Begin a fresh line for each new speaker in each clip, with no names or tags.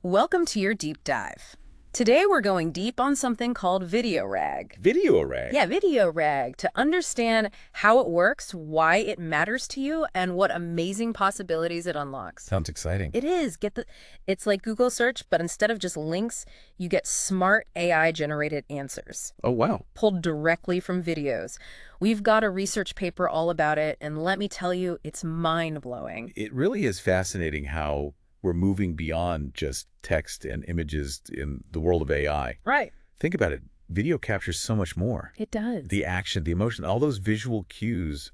Welcome to your deep dive. Today we're going deep on something called VideoRAG.
VideoRAG?
Yeah, VideoRAG, to understand how it works, why it matters to you, and what amazing possibilities it unlocks.
Sounds exciting.
It is. It's like Google search, but instead of just links, you get smart AI-generated answers,
Oh, wow.
pulled directly from videos. We've got a research paper all about it, and let me tell you, it's mind-blowing.
It really is fascinating how we're moving beyond just text and images in the world of AI.
Right.
Think about it. Video captures so much more.
It does.
The action, the emotion, all those visual cues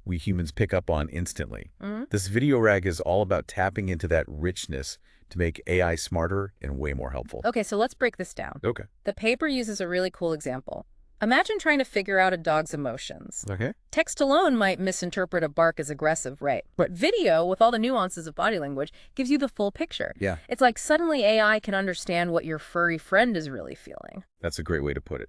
we humans pick up on instantly. This VideoRAG is all about tapping into that richness to make AI smarter and way more helpful.
Okay, so let's break this down.
Okay.
The paper uses a really cool example. Imagine trying to figure out a dog's emotions.
Okay.
Text alone might misinterpret a bark as aggressive, right? But video, with all the nuances of body language, gives you the full picture.
Yeah.
It's like suddenly AI can understand what your furry friend is really feeling.
That's a great way to put it.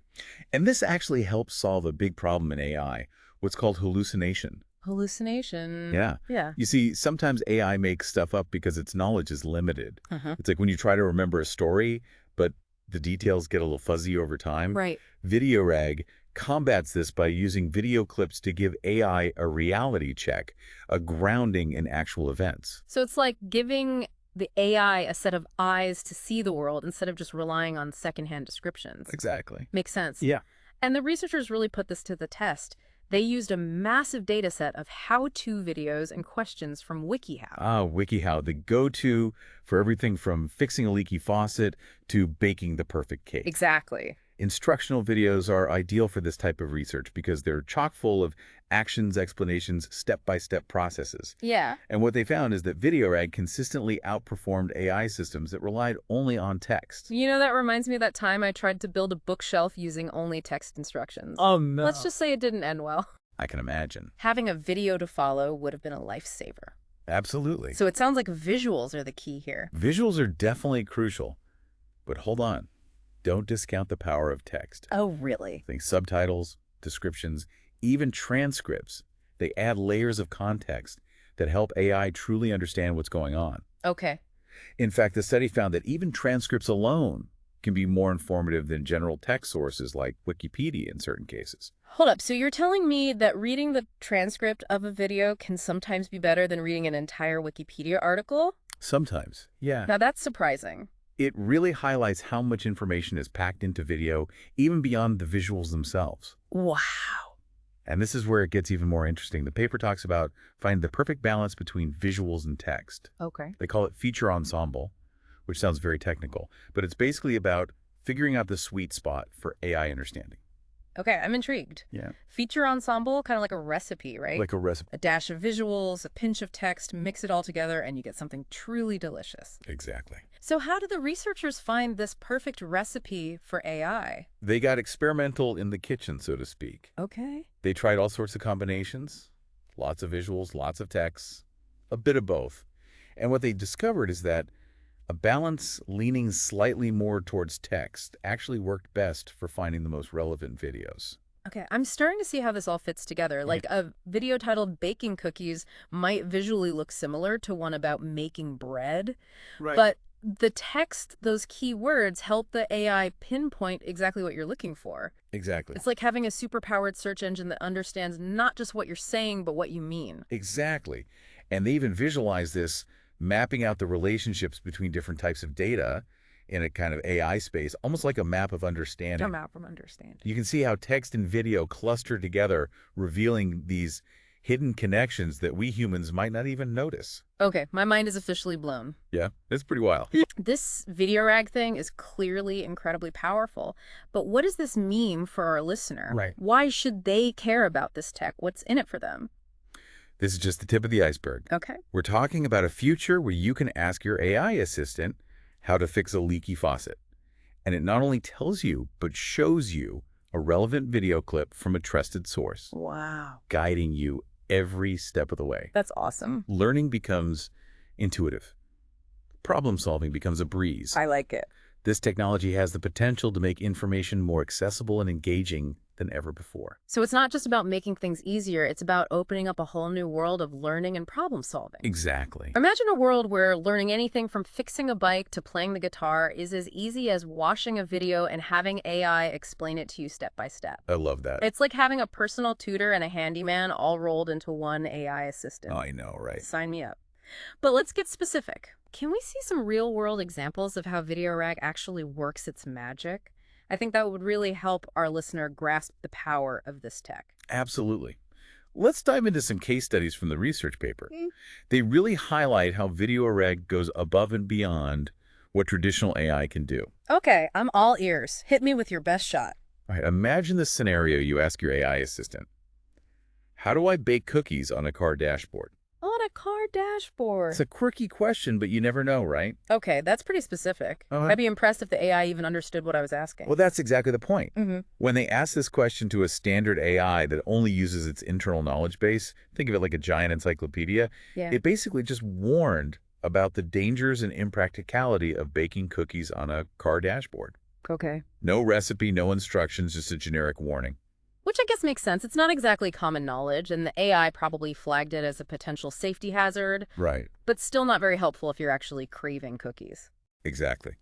And this actually helps solve a big problem in AI, what's called hallucination.
Hallucination.
Yeah.
Yeah.
You see, sometimes AI makes stuff up because its knowledge is limited. It's like when you try to remember a story, but the details get a little fuzzy over time.
Right.
VideoRAG combats this by using video clips to give AI a reality check, a grounding in actual events.
So it's like giving the AI a set of eyes to see the world instead of just relying on secondhand descriptions.
Exactly.
Makes sense.
Yeah.
And the researchers really put this to the test. They used a massive data set of how-to videos and questions from WikiHow.
WikiHow, the go-to for everything from fixing a leaky faucet to baking the perfect cake.
Exactly.
Instructional videos are ideal for this type of research because they're chock full of actions, explanations, step-by-step processes.
Yeah.
And what they found is that VideoRAG consistently outperformed AI systems that relied only on text.
You know, that reminds me of that time I tried to build a bookshelf using only text instructions.
Oh, no.
Let's just say it didn't end well.
I can imagine.
Having a video to follow would have been a lifesaver.
Absolutely.
So it sounds like visuals are the key here.
Visuals are definitely crucial. But hold on. Don't discount the power of text.
Oh, really?
Think subtitles, descriptions, even transcripts. They add layers of context that help AI truly understand what's going on.
Okay.
In fact, the study found that even transcripts alone can be more informative than general text sources like Wikipedia in certain cases.
Hold up. So you're telling me that reading the transcript of a video can sometimes be better than reading an entire Wikipedia article?
Sometimes, yeah.
Now that's surprising.
It really highlights how much information is packed into video, even beyond the visuals themselves.
Wow.
And this is where it gets even more interesting. The paper talks about finding the perfect balance between visuals and text.
Okay.
They call it feature ensemble, which sounds very technical, but it's basically about figuring out the sweet spot for AI understanding.
Okay, I'm intrigued.
Yeah.
Feature ensemble, kind of like a recipe, right?
Like a recipe.
A dash of visuals, a pinch of text, mix it all together, and you get something truly delicious.
Exactly.
So how do the researchers find this perfect recipe for AI?
They got experimental in the kitchen, so to speak.
Okay.
They tried all sorts of combinations, lots of visuals, lots of text, a bit of both. And what they discovered is that a balance leaning slightly more towards text actually worked best for finding the most relevant videos.
Okay, I'm starting to see how this all fits together. Like a video titled Baking Cookies might visually look similar to one about making bread.
Right.
But the text, those key words, help the AI pinpoint exactly what you're looking for.
Exactly.
It's like having a superpowered search engine that understands not just what you're saying, but what you mean.
Exactly. And they even visualize this, mapping out the relationships between different types of data in a kind of AI space, almost like a map of understanding.
A map from understanding.
You can see how text and video cluster together, revealing these hidden connections that we humans might not even notice.
Okay, my mind is officially blown.
Yeah, it's pretty wild.
This VideoRAG thing is clearly incredibly powerful, but what does this mean for our listener?
Right.
Why should they care about this tech? What's in it for them?
This is just the tip of the iceberg.
Okay.
We're talking about a future where you can ask your AI assistant how to fix a leaky faucet. And it not only tells you, but shows you a relevant video clip from a trusted source,
Wow.
guiding you every step of the way.
That's awesome.
Learning becomes intuitive. Problem solving becomes a breeze.
I like it.
This technology has the potential to make information more accessible and engaging than ever before.
So it's not just about making things easier, it's about opening up a whole new world of learning and problem solving.
Exactly.
Imagine a world where learning anything from fixing a bike to playing the guitar is as easy as watching a video and having AI explain it to you step by step.
I love that.
It's like having a personal tutor and a handyman all rolled into one AI assistant.
Oh, I know, right?
Sign me up. But let's get specific. Can we see some real-world examples of how VideoRAG actually works its magic? I think that would really help our listener grasp the power of this tech.
Absolutely. Let's dive into some case studies from the research paper. They really highlight how VideoRAG goes above and beyond what traditional AI can do.
Okay, I'm all ears. Hit me with your best shot.
All right, imagine this scenario you ask your AI assistant. How do I bake cookies on a car dashboard?
On a car dashboard.
It's a quirky question, but you never know, right?
Okay, that's pretty specific.
Uh-huh.
I'd be impressed if the AI even understood what I was asking.
Well, that's exactly the point.
Mm-hmm.
When they ask this question to a standard AI that only uses its internal knowledge base, think of it like a giant encyclopedia,
Yeah.
it basically just warned about the dangers and impracticality of baking cookies on a car dashboard.
Okay.
No recipe, no instructions, just a generic warning.
Which I guess makes sense. It's not exactly common knowledge, and the AI probably flagged it as a potential safety hazard,
Right.
but still not very helpful if you're actually craving cookies.
Exactly.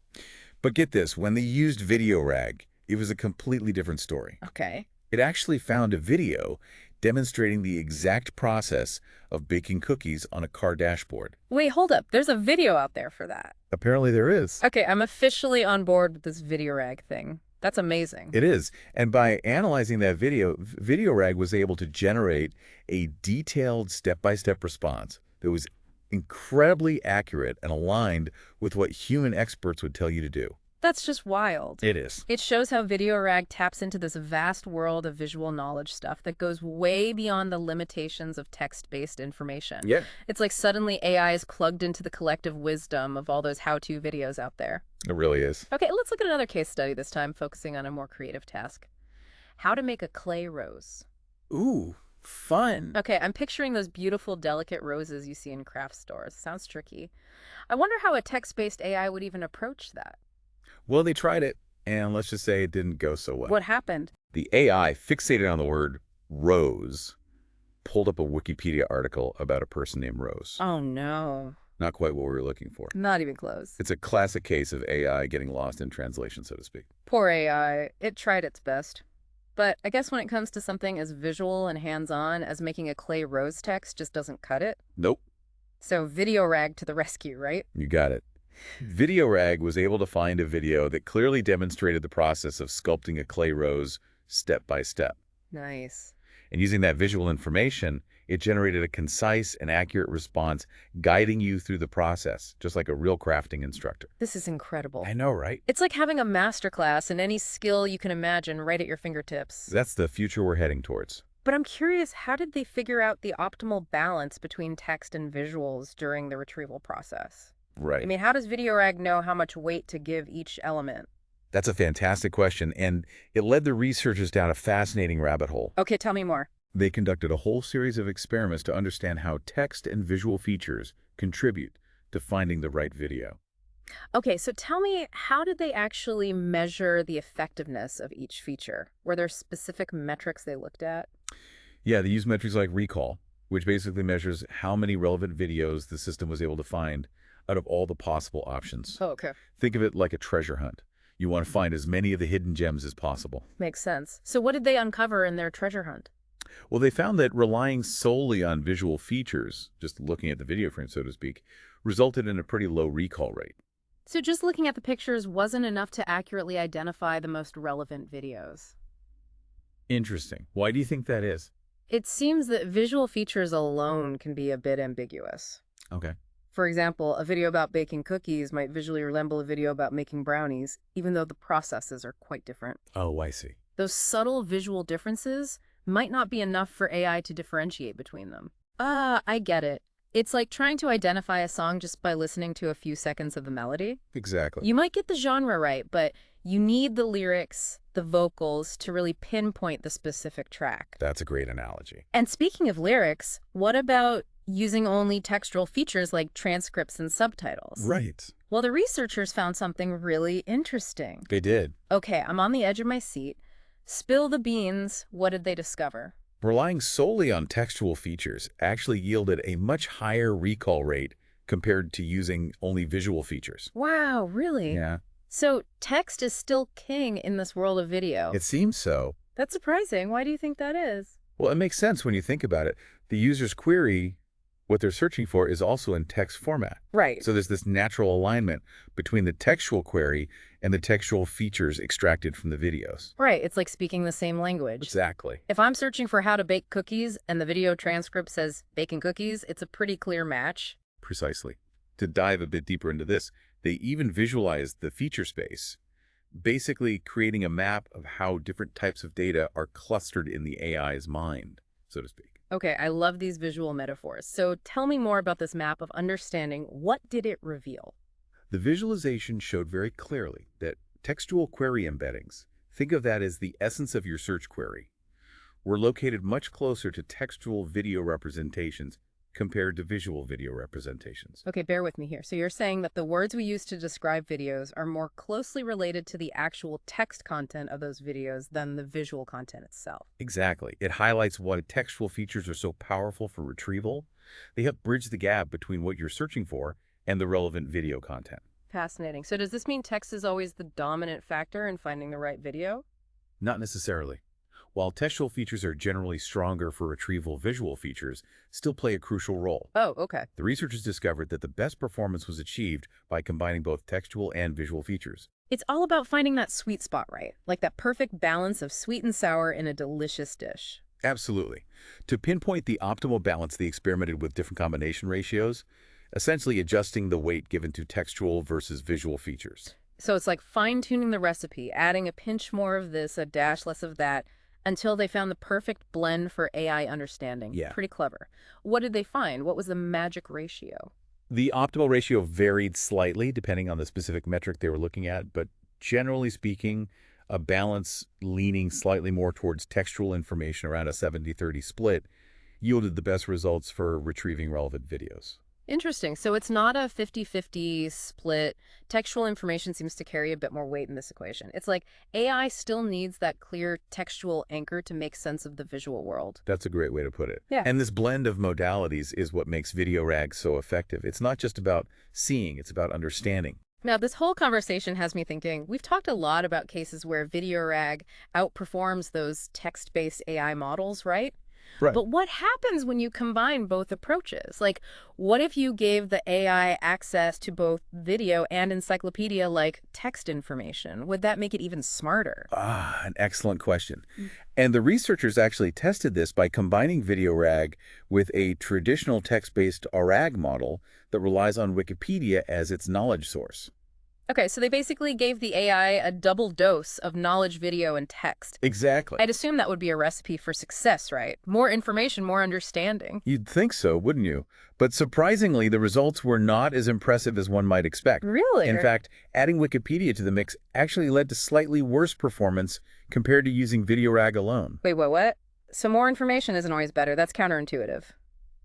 But get this, when they used VideoRAG, it was a completely different story.
Okay.
It actually found a video demonstrating the exact process of baking cookies on a car dashboard.
Wait, hold up. There's a video out there for that.
Apparently there is.
Okay, I'm officially on board with this VideoRAG thing. That's amazing.
It is. And by analyzing that video, VideoRAG was able to generate a detailed step-by-step response that was incredibly accurate and aligned with what human experts would tell you to do.
That's just wild.
It is.
It shows how VideoRAG taps into this vast world of visual knowledge stuff that goes way beyond the limitations of text-based information.
Yeah.
It's like suddenly AI is plugged into the collective wisdom of all those how-to videos out there.
It really is.
Okay, let's look at another case study, this time focusing on a more creative task. How to make a clay rose.
Ooh, fun.
Okay, I'm picturing those beautiful, delicate roses you see in craft stores. Sounds tricky. I wonder how a text-based AI would even approach that.
Well, they tried it, and let's just say it didn't go so well.
What happened?
The AI, fixated on the word rose, pulled up a Wikipedia article about a person named Rose.
Oh, no.
Not quite what we were looking for.
Not even close.
It's a classic case of AI getting lost in translation, so to speak.
Poor AI. It tried its best. But I guess when it comes to something as visual and hands-on as making a clay rose text just doesn't cut it.
Nope.
So VideoRAG to the rescue, right?
You got it. VideoRAG was able to find a video that clearly demonstrated the process of sculpting a clay rose step by step.
Nice.
And using that visual information, it generated a concise and accurate response, guiding you through the process, just like a real crafting instructor.
This is incredible.
I know, right?
It's like having a masterclass in any skill you can imagine right at your fingertips.
That's the future we're heading towards.
But I'm curious, how did they figure out the optimal balance between text and visuals during the retrieval process?
Right.
I mean, how does VideoRAG know how much weight to give each element?
That's a fantastic question, and it led the researchers down a fascinating rabbit hole.
Okay, tell me more.
They conducted a whole series of experiments to understand how text and visual features contribute to finding the right video.
Okay, so tell me, how did they actually measure the effectiveness of each feature? Were there specific metrics they looked at?
Yeah, they used metrics like recall, which basically measures how many relevant videos the system was able to find out of all the possible options.
Oh, okay.
Think of it like a treasure hunt. You want to find as many of the hidden gems as possible.
Makes sense. So what did they uncover in their treasure hunt?
Well, they found that relying solely on visual features, just looking at the video frame, so to speak, resulted in a pretty low recall rate.
So just looking at the pictures wasn't enough to accurately identify the most relevant videos.
Interesting. Why do you think that is?
It seems that visual features alone can be a bit ambiguous.
Okay.
For example, a video about baking cookies might visually resemble a video about making brownies, even though the processes are quite different.
Oh, I see.
Those subtle visual differences might not be enough for AI to differentiate between them. I get it. It's like trying to identify a song just by listening to a few seconds of the melody.
Exactly.
You might get the genre right, but you need the lyrics, the vocals, to really pinpoint the specific track.
That's a great analogy.
And speaking of lyrics, what about using only textual features like transcripts and subtitles?
Right.
Well, the researchers found something really interesting.
They did.
Okay, I'm on the edge of my seat. Spill the beans. What did they discover?
Relying solely on textual features actually yielded a much higher recall rate compared to using only visual features.
Wow, really?
Yeah,
So text is still king in this world of video.
it seems so.
That's surprising. Why do you think that is?
Well, it makes sense when you think about it. The user's query, what they're searching for, is also in text format.
Right.
So there's this natural alignment between the textual query and the textual features extracted from the videos.
Right, it's like speaking the same language.
Exactly.
If I'm searching for how to bake cookies and the video transcript says baking cookies, it's a pretty clear match.
Precisely. To dive a bit deeper into this, they even visualized the feature space, basically creating a map of how different types of data are clustered in the AI's mind, so to speak.
Okay, I love these visual metaphors. So tell me more about this map of understanding. What did it reveal?
The visualization showed very clearly that textual query embeddings, think of that as the essence of your search query, were located much closer to textual video representations compared to visual video representations.
Okay, bear with me here. So you're saying that the words we use to describe videos are more closely related to the actual text content of those videos than the visual content itself.
Exactly. It highlights why textual features are so powerful for retrieval. They help bridge the gap between what you're searching for and the relevant video content.
Fascinating. So does this mean text is always the dominant factor in finding the right video?
Not necessarily. While textual features are generally stronger for retrieval, visual features still play a crucial role.
Oh, okay.
The researchers discovered that the best performance was achieved by combining both textual and visual features.
It's all about finding that sweet spot, right? Like that perfect balance of sweet and sour in a delicious dish.
Absolutely. To pinpoint the optimal balance, they experimented with different combination ratios, essentially adjusting the weight given to textual versus visual features.
So it's like fine-tuning the recipe, adding a pinch more of this, a dash less of that, until they found the perfect blend for AI understanding.
Yeah.
Pretty clever. What did they find? What was the magic ratio?
The optimal ratio varied slightly depending on the specific metric they were looking at, but generally speaking, a balance leaning slightly more towards textual information, around a 70-30 split, yielded the best results for retrieving relevant videos.
Interesting. So it's not a 50-50 split. Textual information seems to carry a bit more weight in this equation. It's like AI still needs that clear textual anchor to make sense of the visual world.
That's a great way to put it.
Yeah.
And this blend of modalities is what makes VideoRAG so effective. It's not just about seeing, it's about understanding.
Now, this whole conversation has me thinking, we've talked a lot about cases where VideoRAG outperforms those text-based AI models, right?
Right.
But what happens when you combine both approaches? Like, what if you gave the AI access to both video and encyclopedia-like text information? Would that make it even smarter?
An excellent question. And the researchers actually tested this by combining VideoRAG with a traditional text-based RAG model that relies on Wikipedia as its knowledge source.
Okay, so they basically gave the AI a double dose of knowledge, video, and text.
Exactly.
I'd assume that would be a recipe for success, right? More information, more understanding.
You'd think so, wouldn't you? But surprisingly, the results were not as impressive as one might expect.
Really?
In fact, adding Wikipedia to the mix actually led to slightly worse performance compared to using VideoRAG alone.
Wait, what? So more information isn't always better. That's counterintuitive.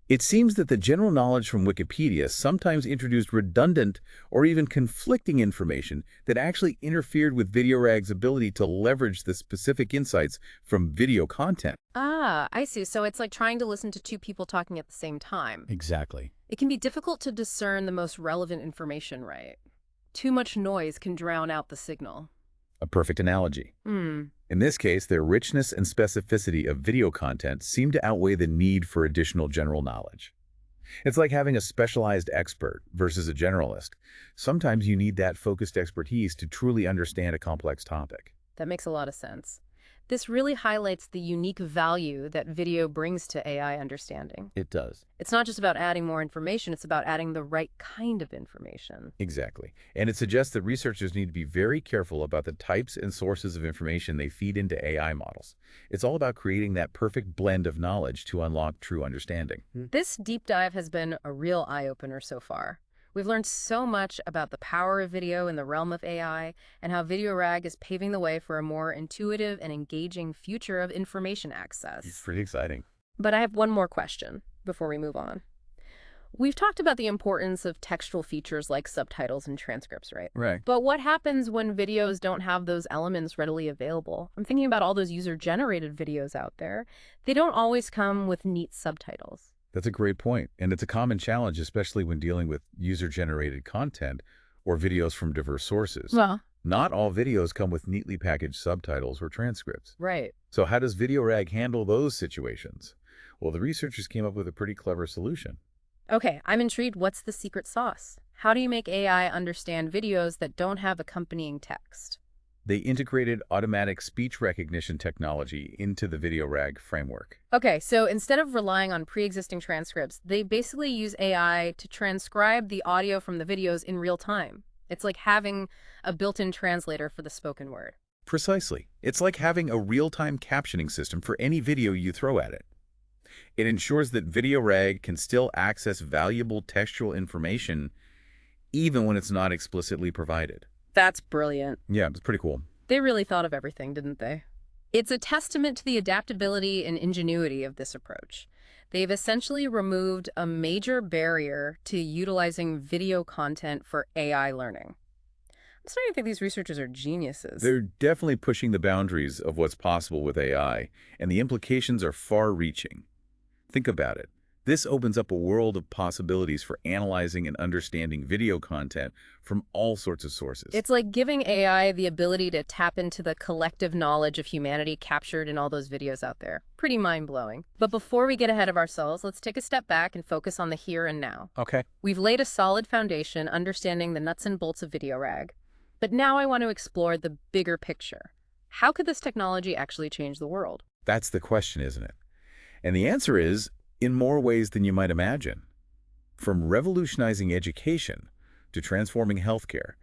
It seems that the general knowledge from Wikipedia sometimes introduced redundant or even conflicting information that actually interfered with VideoRAG's ability to leverage the specific insights from video content.
Ah, I see. So it's like trying to listen to two people talking at the same time.
Exactly.
It can be difficult to discern the most relevant information, right? Too much noise can drown out the signal.
A perfect analogy. In this case, the richness and specificity of video content seem to outweigh the need for additional general knowledge. It's like having a specialized expert versus a generalist. Sometimes you need that focused expertise to truly understand a complex topic.
That makes a lot of sense. This really highlights the unique value that video brings to AI understanding.
It does.
It's not just about adding more information, it's about adding the right kind of information.
Exactly. And it suggests that researchers need to be very careful about the types and sources of information they feed into AI models. It's all about creating that perfect blend of knowledge to unlock true understanding.
This deep dive has been a real eye-opener so far. We've learned so much about the power of video in the realm of AI and how VideoRAG is paving the way for a more intuitive and engaging future of information access.
It's pretty exciting.
But I have one more question before we move on. We've talked about the importance of textual features like subtitles and transcripts, right?
Right.
But what happens when videos don't have those elements readily available? I'm thinking about all those user-generated videos out there. They don't always come with neat subtitles.
That's a great point, and it's a common challenge, especially when dealing with user-generated content or videos from diverse sources.
Well,
Not all videos come with neatly packaged subtitles or transcripts.
right.
So how does VideoRAG handle those situations? Well, the researchers came up with a pretty clever solution.
Okay, I'm intrigued. What's the secret sauce? How do you make AI understand videos that don't have accompanying text?
They integrated automatic speech recognition technology into the VideoRAG framework.
Okay, so instead of relying on pre-existing transcripts, they basically use AI to transcribe the audio from the videos in real time. It's like having a built-in translator for the spoken word.
Precisely. It's like having a real-time captioning system for any video you throw at it. It ensures that VideoRAG can still access valuable textual information even when it's not explicitly provided.
That's brilliant.
Yeah, it's pretty cool.
They really thought of everything, didn't they? It's a testament to the adaptability and ingenuity of this approach. They've essentially removed a major barrier to utilizing video content for AI learning. I'm starting to think these researchers are geniuses.
They're definitely pushing the boundaries of what's possible with AI, and the implications are far-reaching. Think about it. This opens up a world of possibilities for analyzing and understanding video content from all sorts of sources.
It's like giving AI the ability to tap into the collective knowledge of humanity captured in all those videos out there. Pretty mind-blowing. But before we get ahead of ourselves, let's take a step back and focus on the here and now.
Okay.
We've laid a solid foundation understanding the nuts and bolts of VideoRAG. But now I want to explore the bigger picture. How could this technology actually change the world?
That's the question, isn't it? And the answer is, in more ways than you might imagine. From revolutionizing education to transforming healthcare,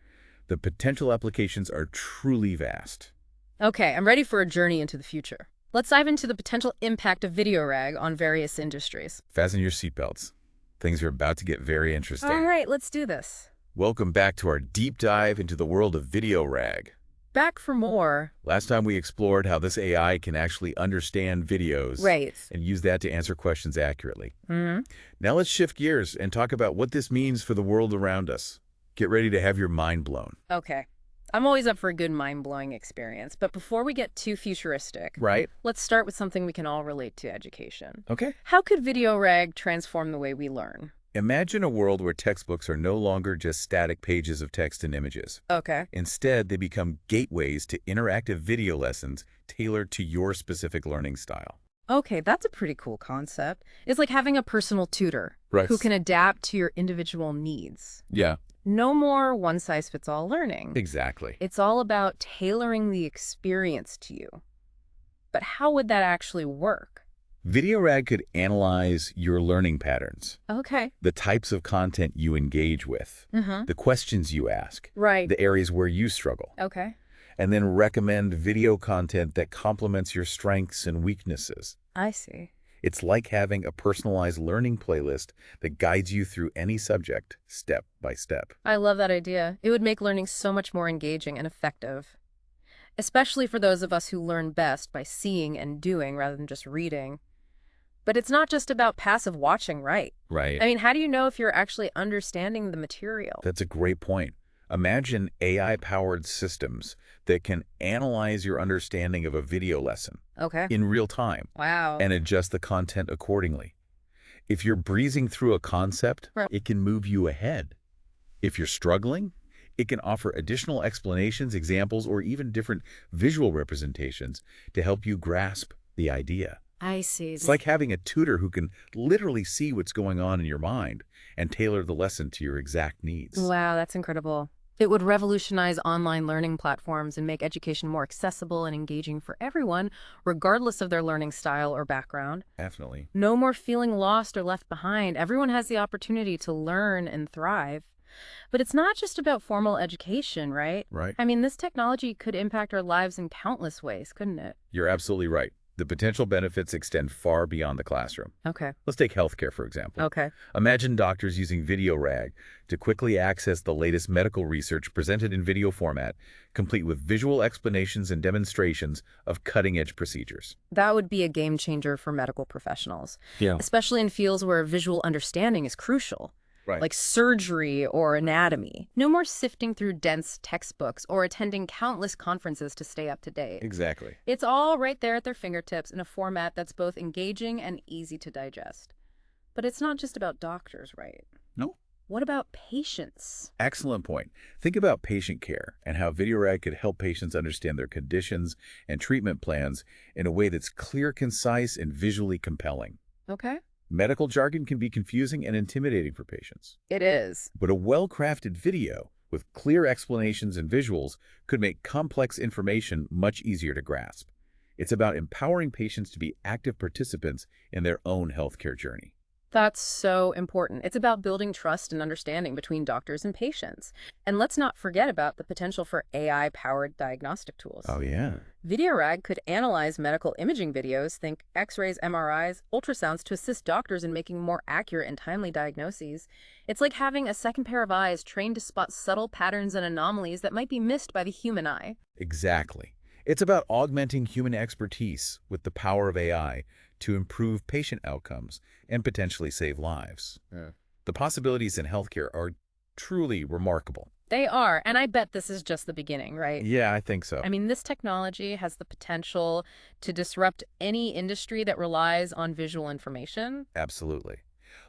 the potential applications are truly vast.
Okay, I'm ready for a journey into the future. Let's dive into the potential impact of VideoRAG on various industries.
Fasten your seatbelts. Things are about to get very interesting.
All right, let's do this.
Welcome back to our deep dive into the world of VideoRAG.
Back for more.
Last time we explored how this AI can actually understand videos
Right.
and use that to answer questions accurately.
Mm-hmm.
Now let's shift gears and talk about what this means for the world around us. Get ready to have your mind blown.
Okay. I'm always up for a good mind-blowing experience, but before we get too futuristic,
Right?
let's start with something we can all relate to: education.
Okay.
How could VideoRAG transform the way we learn?
Imagine a world where textbooks are no longer just static pages of text and images.
Okay.
Instead, they become gateways to interactive video lessons tailored to your specific learning style.
Okay, that's a pretty cool concept. It's like having a personal tutor
Right.
who can adapt to your individual needs.
Yeah,
No more one-size-fits-all learning.
exactly.
It's all about tailoring the experience to you. But how would that actually work?
VideoRAG could analyze your learning patterns,
Okay.
the types of content you engage with,
Mm-hmm.
the questions you ask,
Right.
the areas where you struggle,
Okay.
and then recommend video content that complements your strengths and weaknesses.
I see.
It's like having a personalized learning playlist that guides you through any subject, step by step.
I love that idea. It would make learning so much more engaging and effective, especially for those of us who learn best by seeing and doing rather than just reading. But it's not just about passive watching, right?
Right.
I mean, how do you know if you're actually understanding the material?
That's a great point. Imagine AI-powered systems that can analyze your understanding of a video lesson
Okay.
in real time
Wow.
and adjust the content accordingly. If you're breezing through a concept,
Right.
it can move you ahead. If you're struggling, it can offer additional explanations, examples, or even different visual representations to help you grasp the idea.
I see.
It's like having a tutor who can literally see what's going on in your mind and tailor the lesson to your exact needs.
Wow, that's incredible. It would revolutionize online learning platforms and make education more accessible and engaging for everyone, regardless of their learning style or background.
Definitely.
No more feeling lost or left behind. Everyone has the opportunity to learn and thrive. But it's not just about formal education, right?
Right.
I mean, this technology could impact our lives in countless ways, couldn't it?
You're absolutely right. The potential benefits extend far beyond the classroom.
Okay.
Let's take healthcare, for example.
Okay.
Imagine doctors using VideoRAG to quickly access the latest medical research presented in video format, complete with visual explanations and demonstrations of cutting-edge procedures.
That would be a game changer for medical professionals,
Yeah.
especially in fields where visual understanding is crucial,
Right.
like surgery or anatomy. No more sifting through dense textbooks or attending countless conferences to stay up to date.
Exactly.
It's all right there at their fingertips in a format that's both engaging and easy to digest. But it's not just about doctors, right?
No.
What about patients?
Excellent point. Think about patient care and how VideoRAG could help patients understand their conditions and treatment plans in a way that's clear, concise, and visually compelling.
Okay.
Medical jargon can be confusing and intimidating for patients,
It is.
but a well-crafted video with clear explanations and visuals could make complex information much easier to grasp. It's about empowering patients to be active participants in their own healthcare journey.
That's so important. It's about building trust and understanding between doctors and patients. And let's not forget about the potential for AI-powered diagnostic tools.
Oh, yeah.
VideoRAG could analyze medical imaging videos, think X-rays, MRIs, ultrasounds to assist doctors in making more accurate and timely diagnoses. It's like having a second pair of eyes trained to spot subtle patterns and anomalies that might be missed by the human eye.
Exactly. It's about augmenting human expertise with the power of AI to improve patient outcomes and potentially save lives.
Yeah.
The possibilities in healthcare are truly remarkable.
They are, and I bet this is just the beginning, right?
Yeah, I think so.
I mean, this technology has the potential to disrupt any industry that relies on visual information.
Absolutely.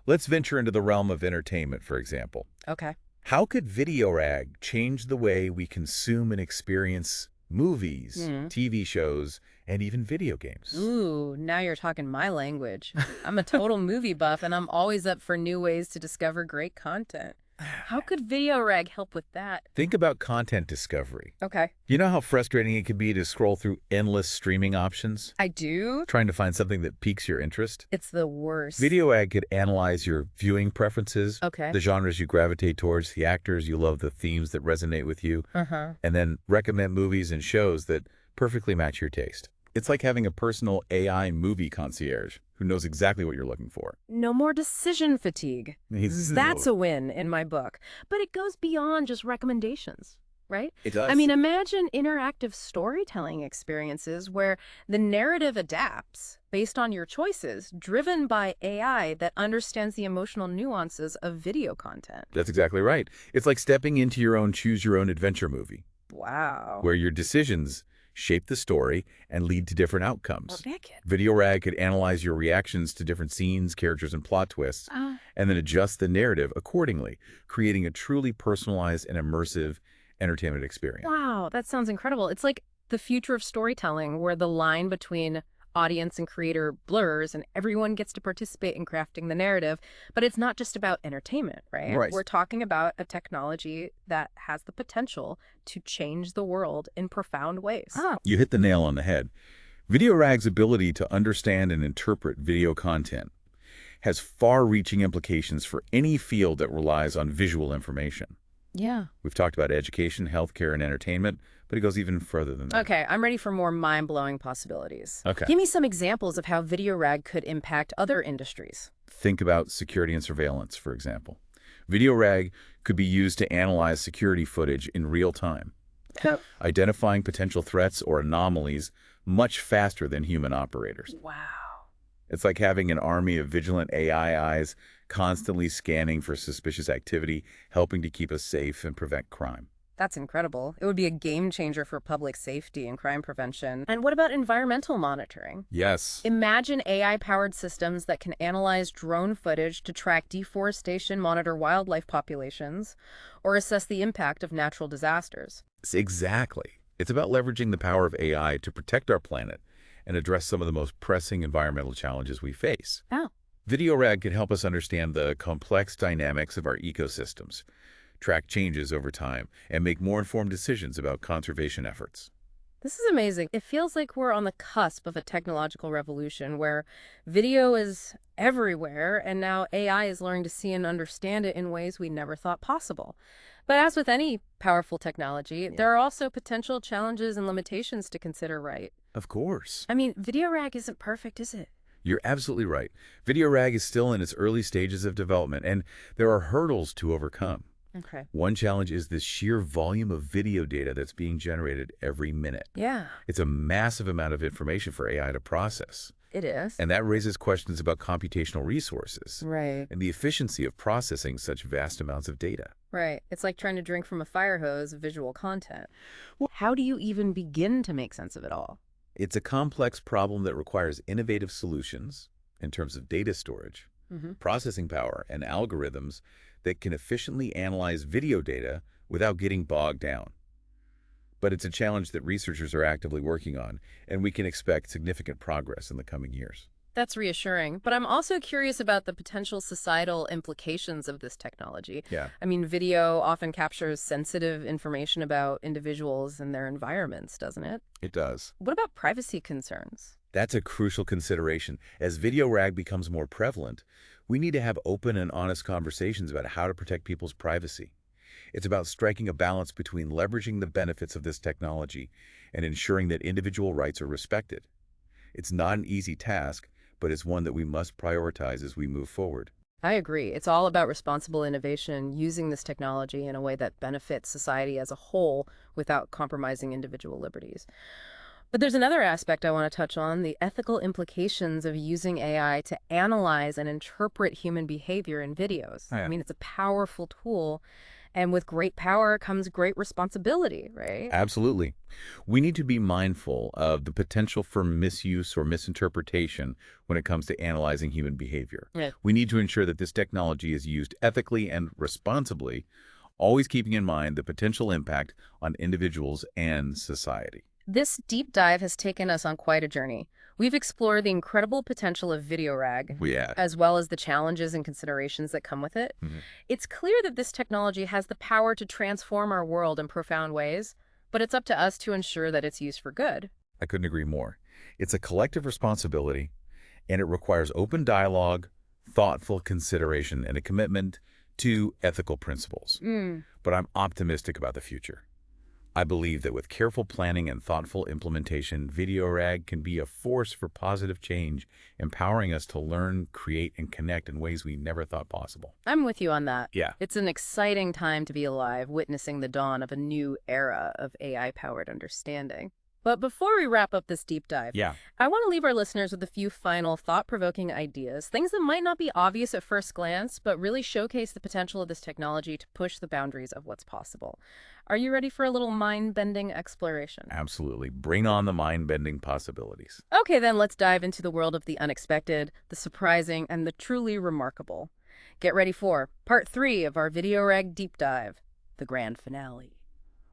Let's venture into the realm of entertainment, for example.
Okay.
How could VideoRAG change the way we consume and experience movies, TV shows, and even video games?
Ooh, now you're talking my language. I'm a total movie buff, and I'm always up for new ways to discover great content. How could VideoRAG help with that?
Think about content discovery.
Okay.
You know how frustrating it can be to scroll through endless streaming options,
I do?
trying to find something that piques your interest?
It's the worst.
VideoRAG could analyze your viewing preferences,
Okay.
the genres you gravitate towards, the actors you love, the themes that resonate with you,
Uh-huh.
and then recommend movies and shows that perfectly match your taste. It's like having a personal AI movie concierge who knows exactly what you're looking for.
No more decision fatigue. That's a win in my book. But it goes beyond just recommendations, right?
It does.
I mean, imagine interactive storytelling experiences where the narrative adapts based on your choices, driven by AI that understands the emotional nuances of video content.
That's exactly right. It's like stepping into your own choose-your-own-adventure movie,
Wow.
where your decisions shape the story and lead to different outcomes.
Naked.
VideoRAG could analyze your reactions to different scenes, characters, and plot twists, and then adjust the narrative accordingly, creating a truly personalized and immersive entertainment experience.
Wow, that sounds incredible. It's like the future of storytelling where the line between audience and creator blurs and everyone gets to participate in crafting the narrative. But it's not just about entertainment, right?
Right.
We're talking about a technology that has the potential to change the world in profound ways.
You hit the nail on the head. VideoRAG's ability to understand and interpret video content has far-reaching implications for any field that relies on visual information.
Yeah.
We've talked about education, healthcare, and entertainment, but it goes even further than that.
Okay, I'm ready for more mind-blowing possibilities.
Okay.
Give me some examples of how VideoRAG could impact other industries.
Think about security and surveillance, for example. VideoRAG could be used to analyze security footage in real time, identifying potential threats or anomalies much faster than human operators.
Wow.
It's like having an army of vigilant AI eyes constantly scanning for suspicious activity, helping to keep us safe and prevent crime.
That's incredible. It would be a game changer for public safety and crime prevention. And what about environmental monitoring?
Yes.
Imagine AI-powered systems that can analyze drone footage to track deforestation, monitor wildlife populations, or assess the impact of natural disasters.
Exactly. It's about leveraging the power of AI to protect our planet and address some of the most pressing environmental challenges we face.
Oh.
VideoRAG can help us understand the complex dynamics of our ecosystems, track changes over time, and make more informed decisions about conservation efforts.
This is amazing. It feels like we're on the cusp of a technological revolution where video is everywhere, and now AI is learning to see and understand it in ways we never thought possible. But as with any powerful technology, there are also potential challenges and limitations to consider, right?
Of course.
I mean, VideoRAG isn't perfect, is it?
You're absolutely right. VideoRAG is still in its early stages of development, and there are hurdles to overcome.
Okay.
One challenge is the sheer volume of video data that's being generated every minute.
Yeah,
It's a massive amount of information for AI to process.
it is.
And that raises questions about computational resources
Right,
and the efficiency of processing such vast amounts of data.
right. It's like trying to drink from a fire hose of visual content.
Well,
How do you even begin to make sense of it all?
it's a complex problem that requires innovative solutions in terms of data storage,
Hmm.
processing power, and algorithms that can efficiently analyze video data without getting bogged down. But it's a challenge that researchers are actively working on, and we can expect significant progress in the coming years.
That's reassuring, but I'm also curious about the potential societal implications of this technology.
Yeah,
I mean, video often captures sensitive information about individuals and their environments, doesn't it?
it does.
What about privacy concerns?
That's a crucial consideration. As video rag becomes more prevalent, we need to have open and honest conversations about how to protect people's privacy. It's about striking a balance between leveraging the benefits of this technology and ensuring that individual rights are respected. It's not an easy task, but it's one that we must prioritize as we move forward.
I agree. It's all about responsible innovation, using this technology in a way that benefits society as a whole without compromising individual liberties. But there's another aspect I want to touch on, the ethical implications of using AI to analyze and interpret human behavior in videos.
Oh,
I
yeah.
mean, it's a powerful tool, and with great power comes great responsibility, right?
Absolutely. We need to be mindful of the potential for misuse or misinterpretation when it comes to analyzing human behavior.
Yeah.
We need to ensure that this technology is used ethically and responsibly, always keeping in mind the potential impact on individuals and society.
This deep dive has taken us on quite a journey. We've explored the incredible potential of VideoRAG,
We add.
as well as the challenges and considerations that come with it.
Mhm.
It's clear that this technology has the power to transform our world in profound ways, but it's up to us to ensure that it's used for good.
I couldn't agree more. It's a collective responsibility, and it requires open dialogue, thoughtful consideration, and a commitment to ethical principles. But I'm optimistic about the future. I believe that with careful planning and thoughtful implementation, VideoRAG can be a force for positive change, empowering us to learn, create, and connect in ways we never thought possible.
I'm with you on that.
Yeah.
It's an exciting time to be alive, witnessing the dawn of a new era of AI-powered understanding. But before we wrap up this deep dive,
Yeah.
I want to leave our listeners with a few final thought-provoking ideas, things that might not be obvious at first glance, but really showcase the potential of this technology to push the boundaries of what's possible. Are you ready for a little mind-bending exploration?
Absolutely. Bring on the mind-bending possibilities.
Okay, then let's dive into the world of the unexpected, the surprising, and the truly remarkable. Get ready for part 3 of our VideoRAG deep dive, the grand finale.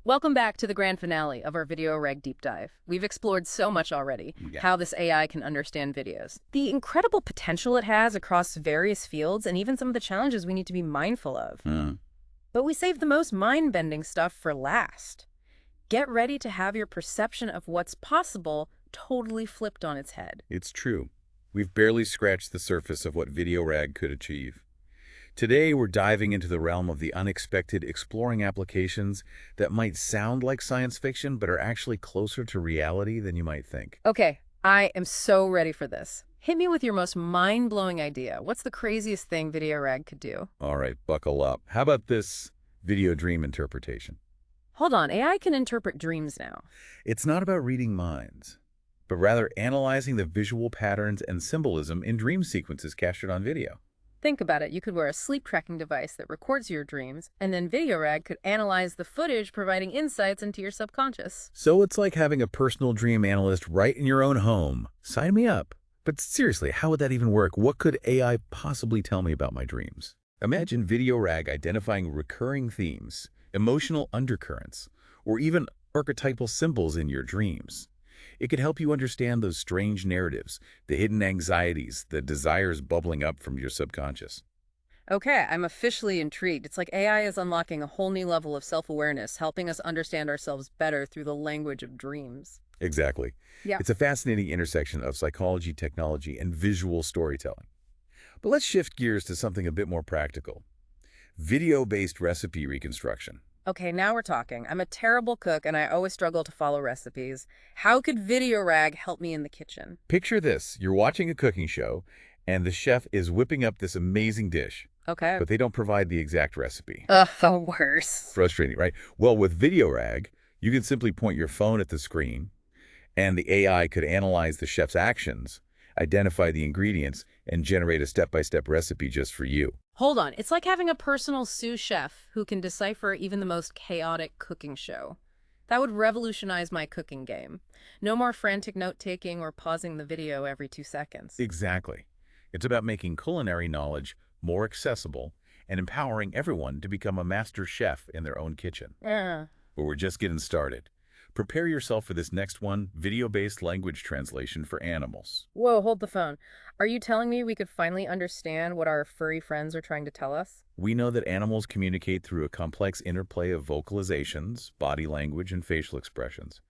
Welcome back to the grand finale of our VideoRAG deep dive. We've explored so much already,
Yeah.
how this AI can understand videos, the incredible potential it has across various fields, and even some of the challenges we need to be mindful of. But we saved the most mind-bending stuff for last. Get ready to have your perception of what's possible totally flipped on its head.
It's true. We've barely scratched the surface of what VideoRAG could achieve. Today, we're diving into the realm of the unexpected, exploring applications that might sound like science fiction, but are actually closer to reality than you might think.
Okay, I am so ready for this. Hit me with your most mind-blowing idea. What's the craziest thing VideoRAG could do?
All right, buckle up. How about this video dream interpretation?
Hold on, AI can interpret dreams now.
It's not about reading minds, but rather analyzing the visual patterns and symbolism in dream sequences captured on video.
Think about it. You could wear a sleep tracking device that records your dreams, and then VideoRAG could analyze the footage, providing insights into your subconscious.
So it's like having a personal dream analyst right in your own home. Sign me up. But seriously, how would that even work? What could AI possibly tell me about my dreams? Imagine VideoRAG identifying recurring themes, emotional undercurrents, or even archetypal symbols in your dreams. It could help you understand those strange narratives, the hidden anxieties, the desires bubbling up from your subconscious.
Okay, I'm officially intrigued. It's like AI is unlocking a whole new level of self-awareness, helping us understand ourselves better through the language of dreams.
Exactly.
Yeah.
It's a fascinating intersection of psychology, technology, and visual storytelling. But let's shift gears to something a bit more practical. Video-based recipe reconstruction.
Okay, now we're talking. I'm a terrible cook and I always struggle to follow recipes. How could VideoRAG help me in the kitchen?
Picture this. You're watching a cooking show, and the chef is whipping up this amazing dish,
Okay.
but they don't provide the exact recipe.
Ugh, the worst.
Frustrating, right? Well, with VideoRAG, you can simply point your phone at the screen, and the AI could analyze the chef's actions, identify the ingredients, and generate a step-by-step recipe just for you.
Hold on, it's like having a personal sous chef who can decipher even the most chaotic cooking show. That would revolutionize my cooking game. No more frantic note-taking or pausing the video every 2 seconds.
Exactly. It's about making culinary knowledge more accessible and empowering everyone to become a master chef in their own kitchen.
Uh,
But we're just getting started. Prepare yourself for this next one, video-based language translation for animals.
Whoa, hold the phone. Are you telling me we could finally understand what our furry friends are trying to tell us?
We know that animals communicate through a complex interplay of vocalizations, body language, and facial expressions.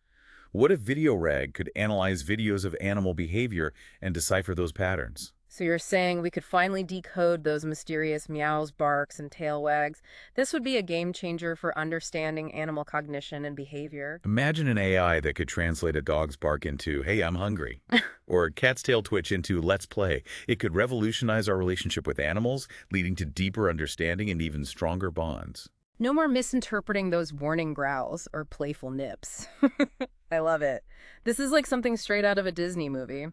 What if VideoRAG could analyze videos of animal behavior and decipher those patterns?
So you're saying we could finally decode those mysterious meows, barks, and tail wags? This would be a game changer for understanding animal cognition and behavior.
Imagine an AI that could translate a dog's bark into, hey, I'm hungry, or a cat's tail twitch into, let's play. It could revolutionize our relationship with animals, leading to deeper understanding and even stronger bonds.
No more misinterpreting those warning growls or playful nips. I love it. This is like something straight out of a Disney movie.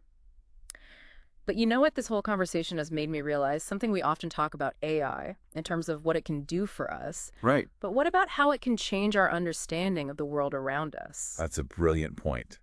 But you know what this whole conversation has made me realize? Something we often talk about AI in terms of what it can do for us.
Right.
But what about how it can change our understanding of the world around us?
That's a brilliant point.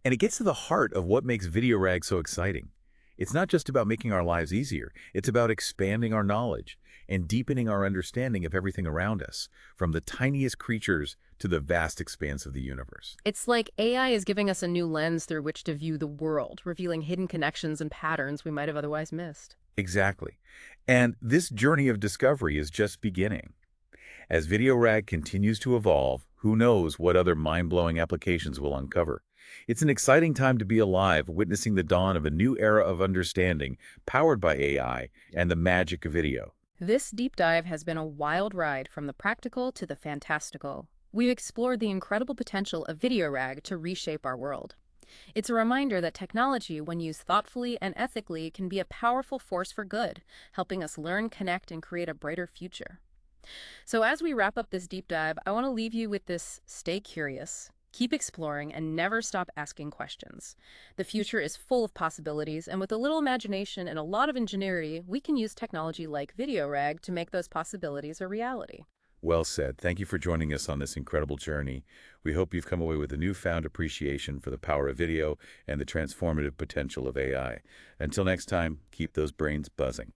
And it gets to the heart of what makes VideoRAG so exciting. It's not just about making our lives easier. It's about expanding our knowledge and deepening our understanding of everything around us, from the tiniest creatures to the vast expanse of the universe.
It's like AI is giving us a new lens through which to view the world, revealing hidden connections and patterns we might have otherwise missed.
Exactly. And this journey of discovery is just beginning. As VideoRAG continues to evolve, who knows what other mind-blowing applications we'll uncover. It's an exciting time to be alive, witnessing the dawn of a new era of understanding powered by AI and the magic of video.
This deep dive has been a wild ride from the practical to the fantastical. We've explored the incredible potential of VideoRAG to reshape our world. It's a reminder that technology, when used thoughtfully and ethically, can be a powerful force for good, helping us learn, connect, and create a brighter future. So as we wrap up this deep dive, I want to leave you with this: stay curious, keep exploring, and never stop asking questions. The future is full of possibilities, and with a little imagination and a lot of ingenuity, we can use technology like VideoRAG to make those possibilities a reality.
Well said. Thank you for joining us on this incredible journey. We hope you've come away with a newfound appreciation for the power of video and the transformative potential of AI. Until next time, keep those brains buzzing.